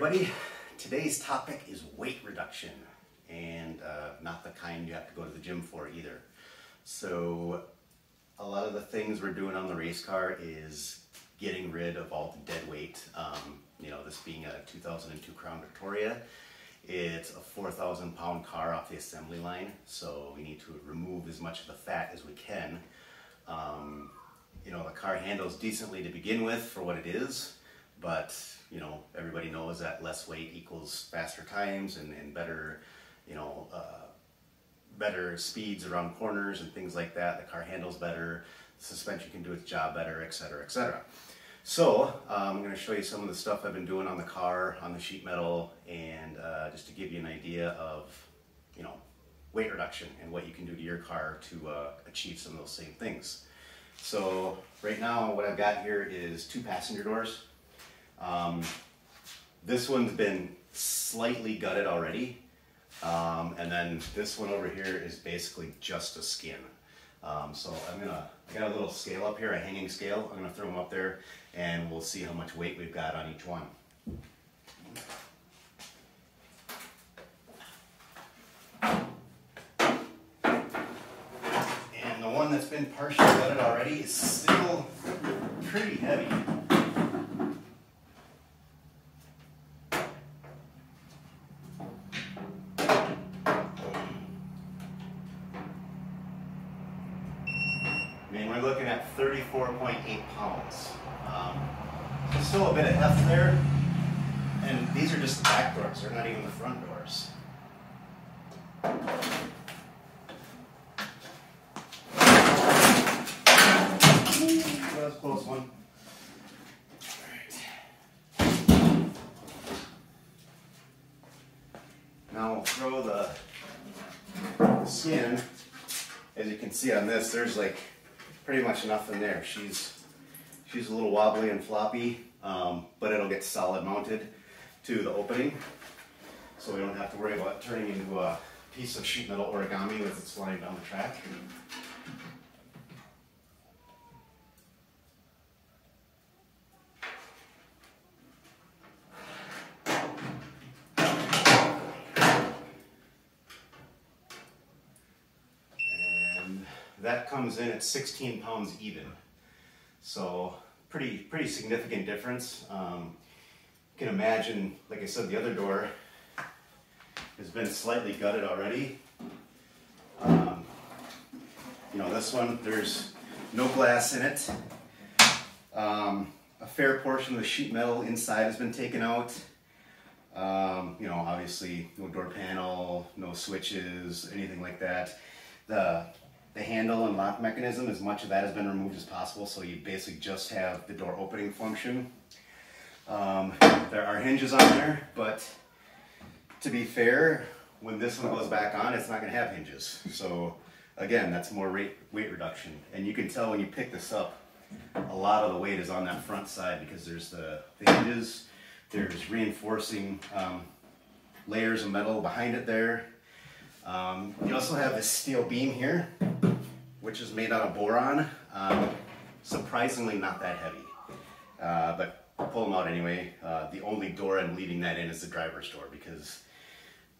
everybody. Today's topic is weight reduction, and not the kind you have to go to the gym for either. So a lot of the things we're doing on the race car is getting rid of all the dead weight. This being a 2002 Crown Victoria, it's a 4,000 pound car off the assembly line, so we need to remove as much of the fat as we can. The car handles decently to begin with for what it is, but everybody knows that less weight equals faster times and better, better speeds around corners and things like that. The car handles better, the suspension can do its job better, etc., etc. So I'm going to show you some of the stuff I've been doing on the car, on the sheet metal, and just to give you an idea of, weight reduction and what you can do to your car to achieve some of those same things. So right now what I've got here is 2 passenger doors. This one's been slightly gutted already, and then this one over here is basically just a skin. So I got a little scale up here, a hanging scale. I'm gonna throw them up there and we'll see how much weight we've got on each one. And the one that's been partially gutted already is still pretty heavy. We're looking at 34.8 pounds. There's still a bit of heft there, and these are just the back doors, they're not even the front doors. That was a close one. Alright. Now we'll throw the skin. As you can see on this, there's like pretty much enough in there. She's a little wobbly and floppy, but it'll get solid mounted to the opening, so we don't have to worry about turning into a piece of sheet metal origami as it's flying down the track. That comes in at 16 pounds even. So pretty significant difference. You can imagine, like I said, the other door has been slightly gutted already. This one, there's no glass in it. A fair portion of the sheet metal inside has been taken out. Obviously no door panel, no switches, anything like that. The handle and lock mechanism, as much of that has been removed as possible, so you basically just have the door opening function. There are hinges on there, but to be fair, when this one goes back on, it's not going to have hinges. So again, that's more weight reduction. And you can tell when you pick this up, a lot of the weight is on that front side because there's the hinges, there's reinforcing layers of metal behind it there. You also have this steel beam here, which is made out of boron. Surprisingly not that heavy, but I'll pull them out anyway. The only door I'm leaving that in is the driver's door because,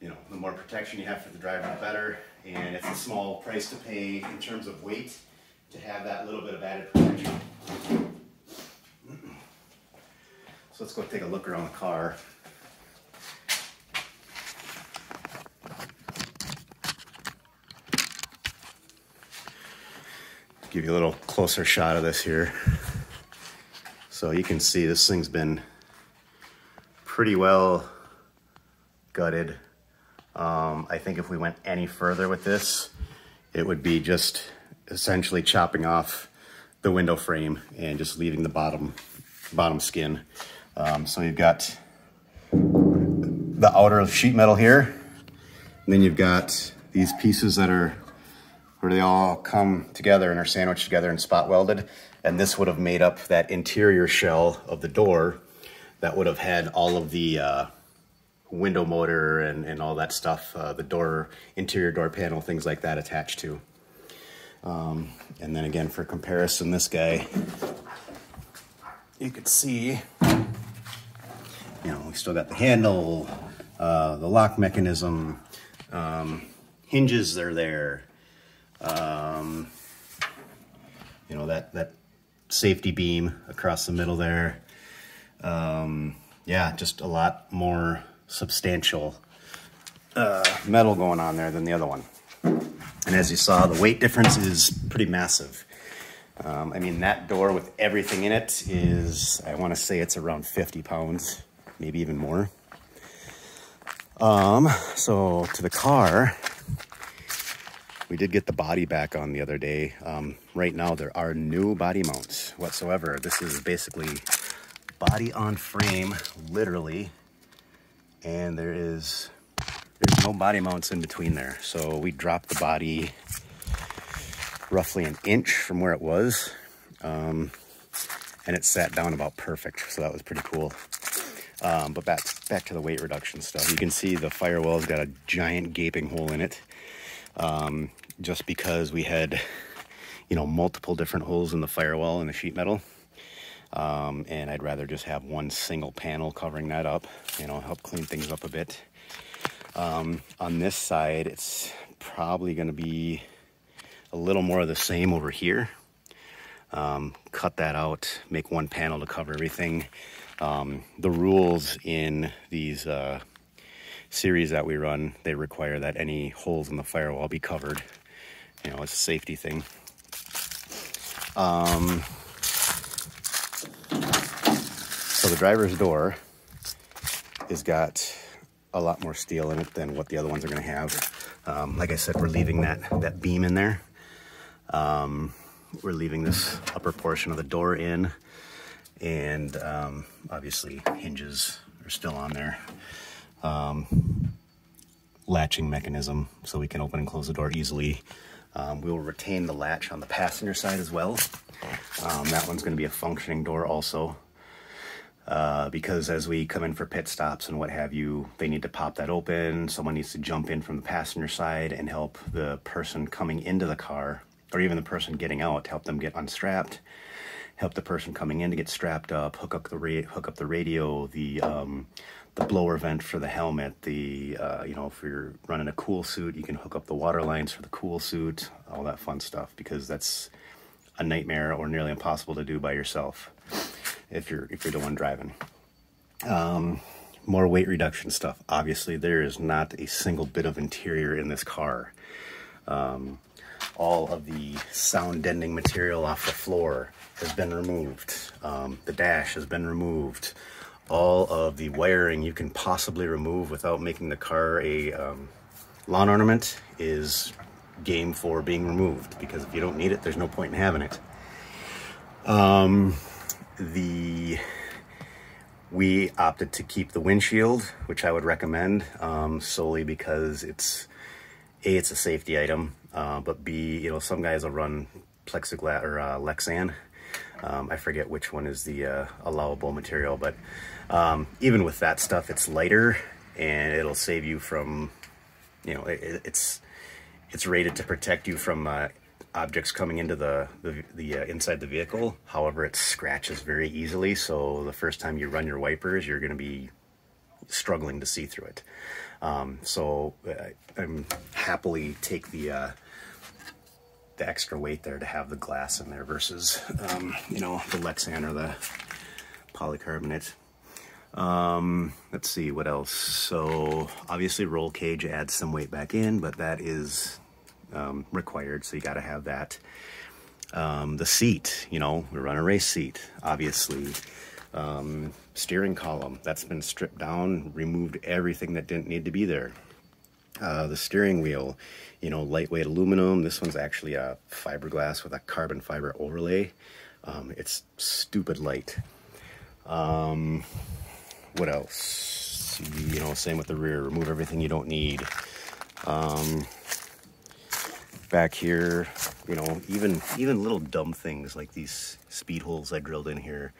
the more protection you have for the driver, the better, and it's a small price to pay in terms of weight to have that little bit of added protection. So let's go take a look around the car. Give you a little closer shot of this here. So you can see this thing's been pretty well gutted. I think if we went any further with this, it would be just essentially chopping off the window frame and just leaving the bottom skin. So you've got the outer sheet metal here, and then you've got these pieces that are where they all come together and are sandwiched together and spot welded. And this would have made up that interior shell of the door that would have had all of the window motor and all that stuff, the interior door panel, things like that attached to. And then again, for comparison, this guy, you could see You know, we still got the handle, the lock mechanism, hinges are there. You know, that safety beam across the middle there. Yeah, just a lot more substantial metal going on there than the other one. And as you saw, the weight difference is pretty massive. I mean, that door with everything in it is, I want to say it's around 50 pounds, maybe even more. So to the car, we did get the body back on the other day. Right now, there are no body mounts whatsoever. This is basically body on frame, literally, and there's no body mounts in between there. So we dropped the body roughly an inch from where it was, and it sat down about perfect, so that was pretty cool. But back to the weight reduction stuff. You can see the firewall's got a giant gaping hole in it, just because we had, you know, multiple different holes in the firewall and the sheet metal. And I'd rather just have one single panel covering that up, you know, help clean things up a bit. On this side, it's probably going to be a little more of the same over here. Cut that out, make one panel to cover everything. The rules in these series that we run, they require that any holes in the firewall be covered. You know, it's a safety thing. So the driver's door has got a lot more steel in it than what the other ones are going to have. Like I said, we're leaving that beam in there. We're leaving this upper portion of the door in, and obviously hinges are still on there. Latching mechanism so we can open and close the door easily. We will retain the latch on the passenger side as well. That one's going to be a functioning door also. Because as we come in for pit stops and what have you, they need to pop that open. Someone needs to jump in from the passenger side and help the person coming into the car, or even the person getting out, help them get unstrapped, help the person coming in to get strapped up, hook up the radio, the blower vent for the helmet, you know, if you're running a cool suit, you can hook up the water lines for the cool suit, all that fun stuff, because that's a nightmare or nearly impossible to do by yourself if you're the one driving. More weight reduction stuff. Obviously, there is not a single bit of interior in this car. All of the sound deadening material off the floor has been removed. The dash has been removed. All of the wiring you can possibly remove without making the car a lawn ornament is game for being removed, because if you don't need it, there's no point in having it. We opted to keep the windshield, which I would recommend, solely because it's a safety item, but B, you know, some guys will run plexiglass or Lexan. I forget which one is the allowable material, but even with that stuff, it's lighter and it'll save you from, you know, it's rated to protect you from objects coming into the inside the vehicle. However, it scratches very easily, so the first time you run your wipers, you're going to be struggling to see through it. So I'm happily take the extra weight there to have the glass in there versus you know, the Lexan or the polycarbonate. Let's see what else. So obviously roll cage adds some weight back in, but that is required, so you got to have that. The seat, you know, we run a race seat, obviously. Steering column, that's been stripped down, removed everything that didn't need to be there. The steering wheel, you know, lightweight aluminum. This one's actually a fiberglass with a carbon fiber overlay. It's stupid light. What else? You know, same with the rear. Remove everything you don't need. Back here, you know, even little dumb things like these speed holes I drilled in here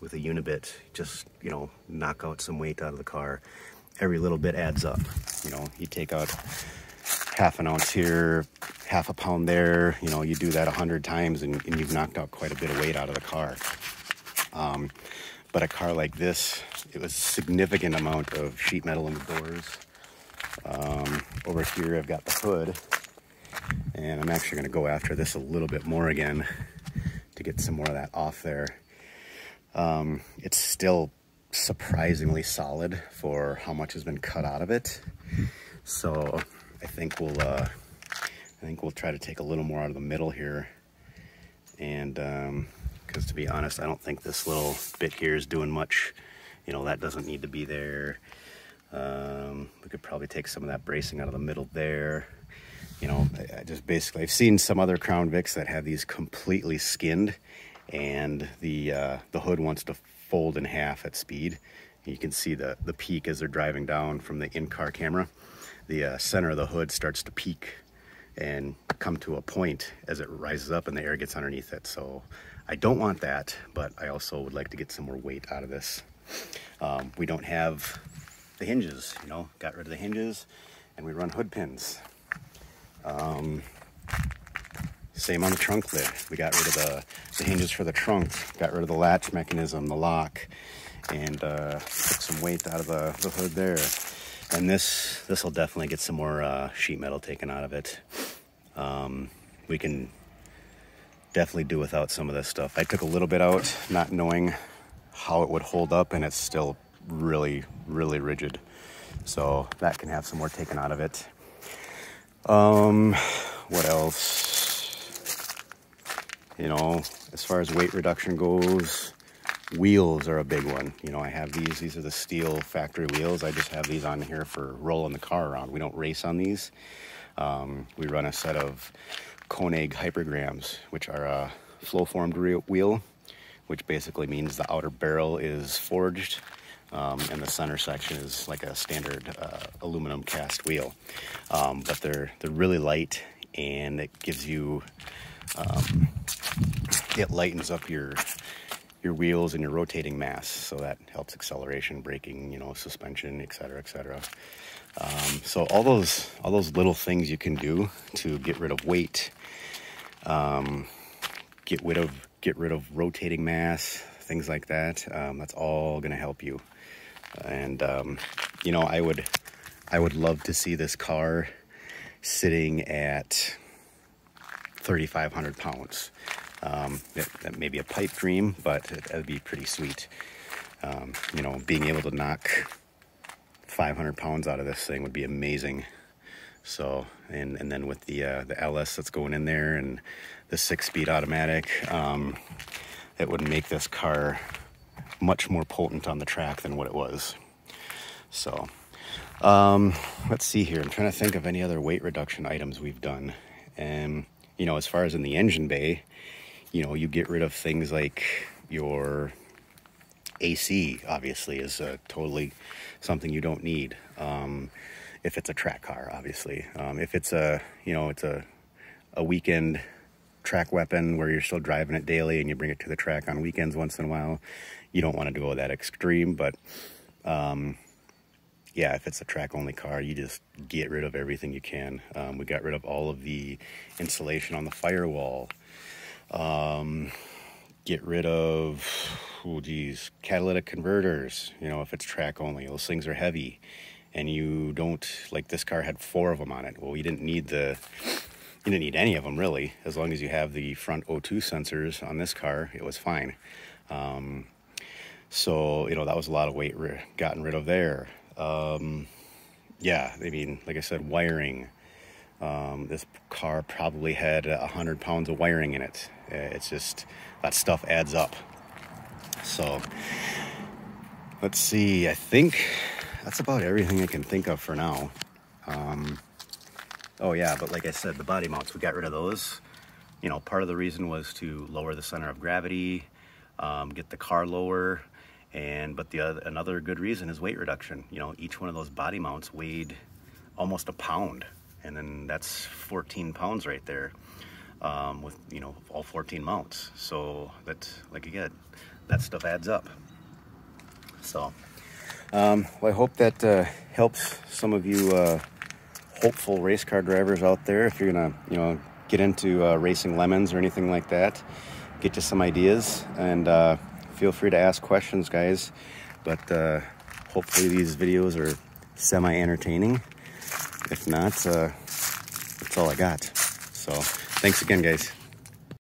with a Unibit, just, you know, knock out some weight out of the car. Every little bit adds up. You know, you take out half an ounce here, half a pound there, you know, you do that 100 times and you've knocked out quite a bit of weight out of the car. But a car like this, it was a significant amount of sheet metal in the doors. Over here I've got the hood, and I'm actually going to go after this a little bit more again to get some more of that off there. It's still surprisingly solid for how much has been cut out of it. So I think we'll try to take a little more out of the middle here. And because to be honest, I don't think this little bit here is doing much. You know, that doesn't need to be there. We could probably take some of that bracing out of the middle there. You know, I just basically, I've seen some other Crown Vics that have these completely skinned, and the hood wants to fold in half at speed. You can see the peak as they're driving down from the in-car camera. The center of the hood starts to peak and come to a point as it rises up and the air gets underneath it. So I don't want that, but I also would like to get some more weight out of this. We don't have the hinges, you know, got rid of the hinges, and we run hood pins. Same on the trunk lid. We got rid of the hinges for the trunk, got rid of the latch mechanism, the lock, and took some weight out of the hood there. And this will definitely get some more sheet metal taken out of it. We can definitely do without some of this stuff. I took a little bit out, not knowing how it would hold up, and it's still really, really rigid. So that can have some more taken out of it. What else? You know, as far as weight reduction goes, wheels are a big one. You know, I have these are the steel factory wheels. I just have these on here for rolling the car around. We don't race on these. We run a set of Koenig Hypergrams, which are a flow-formed wheel, which basically means the outer barrel is forged, and the center section is like a standard aluminum cast wheel. But they're really light, and it gives you it lightens up your wheels and your rotating mass, so that helps acceleration, braking, you know, suspension, etc., etc. So all those little things you can do to get rid of weight, get rid of rotating mass, things like that. That's all going to help you. And you know, I would love to see this car sitting at 3,500 pounds. That may be a pipe dream, but that would be pretty sweet. You know, being able to knock 500 pounds out of this thing would be amazing. So, and then with the LS that's going in there and the 6-speed automatic, it would make this car much more potent on the track than what it was. So, let's see here. I'm trying to think of any other weight reduction items we've done. And, you know, as far as in the engine bay, you know, you get rid of things like your AC, obviously, is totally something you don't need. If it's a track car, obviously. If it's it's a weekend track weapon where you're still driving it daily and you bring it to the track on weekends once in a while, you don't want to go that extreme. But yeah, if it's a track only car, you just get rid of everything you can. We got rid of all of the insulation on the firewall. Get rid of, catalytic converters. You know, if it's track only, those things are heavy, and you don't, like this car had 4 of them on it. Well, you didn't need any of them really. As long as you have the front O2 sensors on this car, it was fine. So, you know, that was a lot of weight gotten rid of there. Yeah, I mean, like I said, wiring. This car probably had 100 pounds of wiring in it. It's just, that stuff adds up. So, let's see, I think that's about everything I can think of for now. Oh yeah, but like I said, the body mounts, we got rid of those. You know, part of the reason was to lower the center of gravity, get the car lower, but another good reason is weight reduction. You know, each one of those body mounts weighed almost a pound. And then that's 14 pounds right there, with, you know, all 14 mounts. So that, like again, that stuff adds up. So, well, I hope that helps some of you hopeful race car drivers out there. If you're gonna, you know, get into racing lemons or anything like that, get you some ideas. And feel free to ask questions, guys. But hopefully these videos are semi-entertaining. If not, that's all I got. So thanks again, guys.